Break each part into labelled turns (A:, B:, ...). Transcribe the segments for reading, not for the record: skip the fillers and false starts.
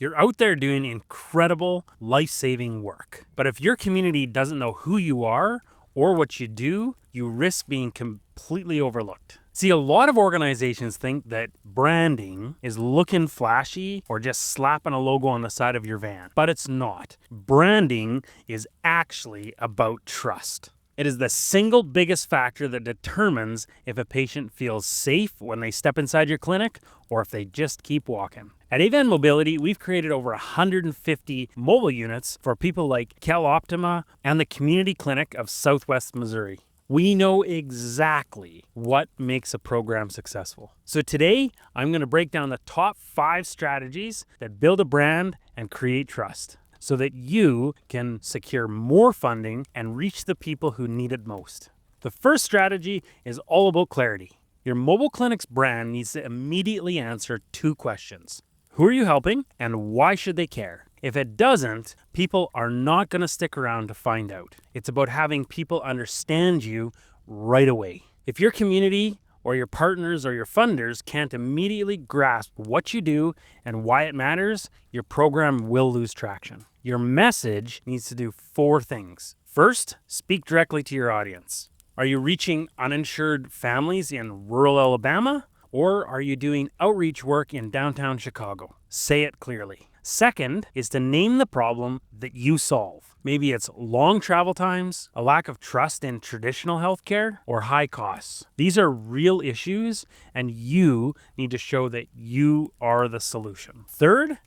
A: You're out there doing incredible, life-saving work. But if your community doesn't know who you are or what you do, you risk being completely overlooked. See, a lot of organizations think that branding is looking flashy or just slapping a logo on the side of your van, but it's not. Branding is actually about trust. It is the single biggest factor that determines if a patient feels safe when they step inside your clinic or if they just keep walking. At Avan Mobility, we've created over 150 mobile units for people like Cal Optima and the Community Clinic of Southwest Missouri. We know exactly what makes a program successful. So today, I'm going to break down the top 5 strategies that build a brand and create trust, so that you can secure more funding and reach the people who need it most. The first strategy is all about clarity. Your mobile clinic's brand needs to immediately answer 2 questions. Who are you helping and why should they care? If it doesn't, people are not going to stick around to find out. It's about having people understand you right away. If your community or your partners or your funders can't immediately grasp what you do and why it matters, your program will lose traction. Your message needs to do 4 things. First, speak directly to your audience. Are you reaching uninsured families in rural Alabama? Or are you doing outreach work in downtown Chicago? Say it clearly. Second is to name the problem that you solve. Maybe it's long travel times, a lack of trust in traditional healthcare, or high costs. These are real issues, and you need to show that you are the solution. Third,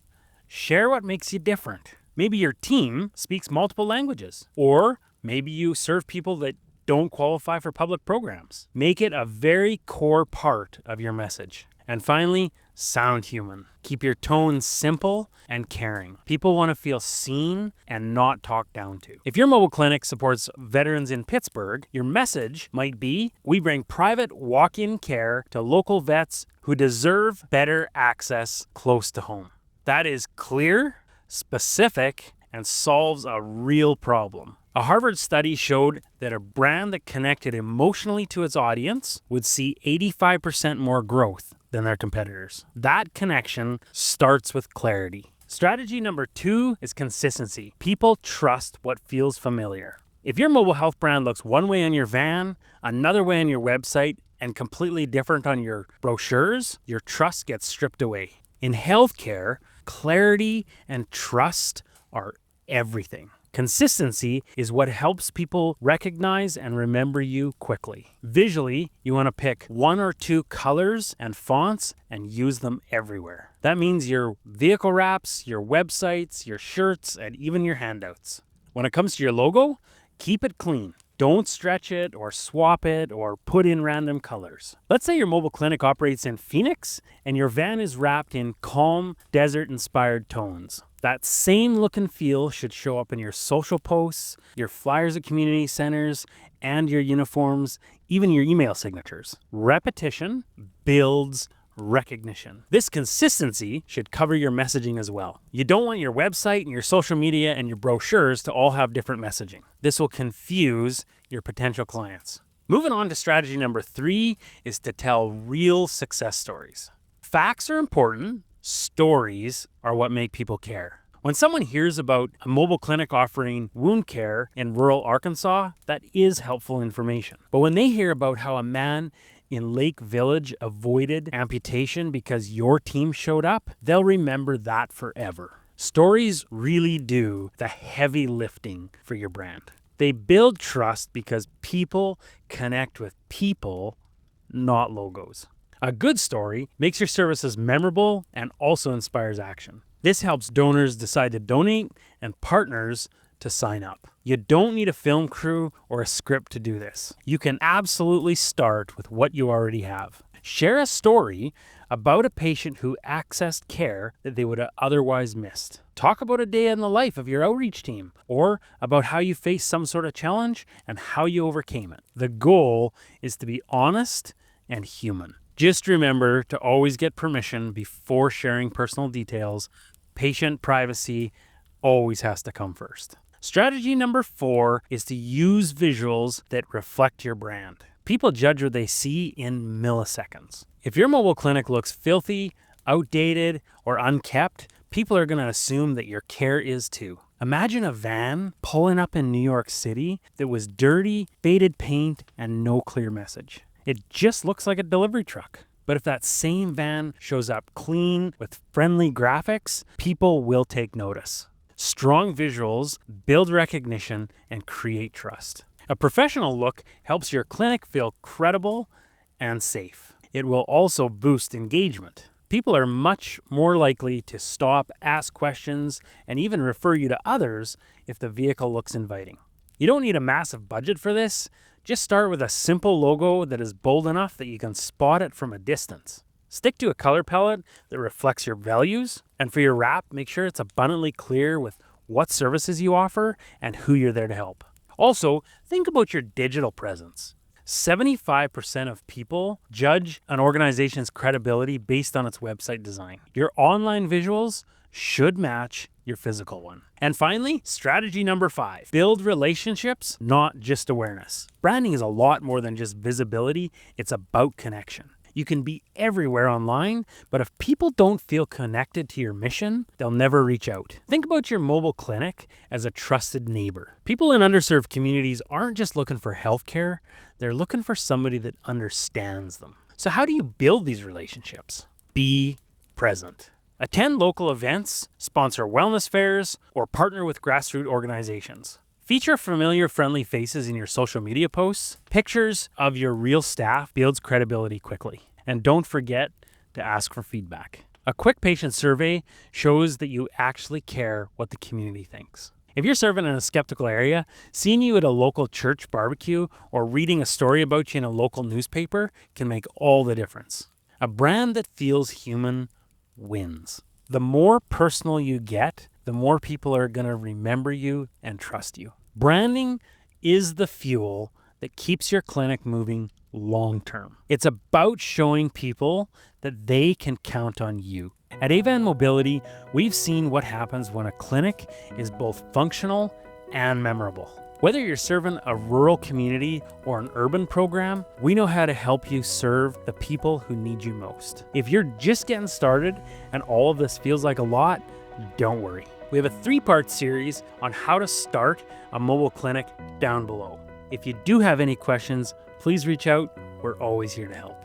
A: share what makes you different. Maybe your team speaks multiple languages, or maybe you serve people that don't qualify for public programs. Make it a very core part of your message. And finally, sound human. Keep your tone simple and caring. People want to feel seen and not talked down to. If your mobile clinic supports veterans in Pittsburgh, your message might be, we bring private walk-in care to local vets who deserve better access close to home. That is clear, specific, and solves a real problem. A Harvard study showed that a brand that connected emotionally to its audience would see 85% more growth than their competitors. That connection starts with clarity. Strategy number 2 is consistency. People trust what feels familiar. If your mobile health brand looks one way on your van, another way on your website, and completely different on your brochures, your trust gets stripped away. In healthcare, clarity and trust are everything. Consistency is what helps people recognize and remember you quickly. Visually, you want to pick 1 or 2 colors and fonts and use them everywhere. That means your vehicle wraps, your websites, your shirts, and even your handouts. When it comes to your logo, keep it clean. Don't stretch it or swap it or put in random colors. Let's say your mobile clinic operates in Phoenix and your van is wrapped in calm, desert-inspired tones. That same look and feel should show up in your social posts, your flyers at community centers, and your uniforms, even your email signatures. Repetition builds recognition. This consistency should cover your messaging as well. You don't want your website and your social media and your brochures to all have different messaging. This will confuse your potential clients. Moving on to strategy number 3 is to tell real success stories. Facts are important. Stories are what make people care. When someone hears about a mobile clinic offering wound care in rural Arkansas, that is helpful information. But when they hear about how a man in Lake Village avoided amputation because your team showed up, they'll remember that forever. Stories really do the heavy lifting for your brand. They build trust because people connect with people, not logos. A good story makes your services memorable and also inspires action. This helps donors decide to donate and partners to sign up. You don't need a film crew or a script to do this. You can absolutely start with what you already have. Share a story about a patient who accessed care that they would have otherwise missed. Talk about a day in the life of your outreach team, or about how you faced some sort of challenge and how you overcame it. The goal is to be honest and human. Just remember to always get permission before sharing personal details. Patient privacy always has to come first. Strategy number 4 is to use visuals that reflect your brand. People judge what they see in milliseconds. If your mobile clinic looks filthy, outdated, or unkept, people are going to assume that your care is too. Imagine a van pulling up in New York City that was dirty, faded paint, and no clear message. It just looks like a delivery truck. But if that same van shows up clean with friendly graphics, people will take notice. Strong visuals build recognition and create trust. A professional look helps your clinic feel credible and safe. It will also boost engagement. People are much more likely to stop, ask questions, and even refer you to others if the vehicle looks inviting. You don't need a massive budget for this. Just start with a simple logo that is bold enough that you can spot it from a distance. Stick to a color palette that reflects your values, and for your wrap, make sure it's abundantly clear with what services you offer and who you're there to help. Also, think about your digital presence. 75% of people judge an organization's credibility based on its website design. Your online visuals should match your physical one. And finally, strategy number 5, build relationships, not just awareness. Branding is a lot more than just visibility. It's about connection. You can be everywhere online, but if people don't feel connected to your mission, they'll never reach out. Think about your mobile clinic as a trusted neighbor. People in underserved communities aren't just looking for healthcare, they're looking for somebody that understands them. So how do you build these relationships? Be present. Attend local events, sponsor wellness fairs, or partner with grassroots organizations. Feature familiar, friendly faces in your social media posts. Pictures of your real staff builds credibility quickly. And don't forget to ask for feedback. A quick patient survey shows that you actually care what the community thinks. If you're serving in a skeptical area, seeing you at a local church barbecue or reading a story about you in a local newspaper can make all the difference. A brand that feels human wins. The more personal you get, the more people are going to remember you and trust you. Branding is the fuel that keeps your clinic moving long term. It's about showing people that they can count on you. At Avan Mobility, we've seen what happens when a clinic is both functional and memorable. Whether you're serving a rural community or an urban program, we know how to help you serve the people who need you most. If you're just getting started and all of this feels like a lot, don't worry. We have a 3-part series on how to start a mobile clinic down below. If you do have any questions, please reach out. We're always here to help.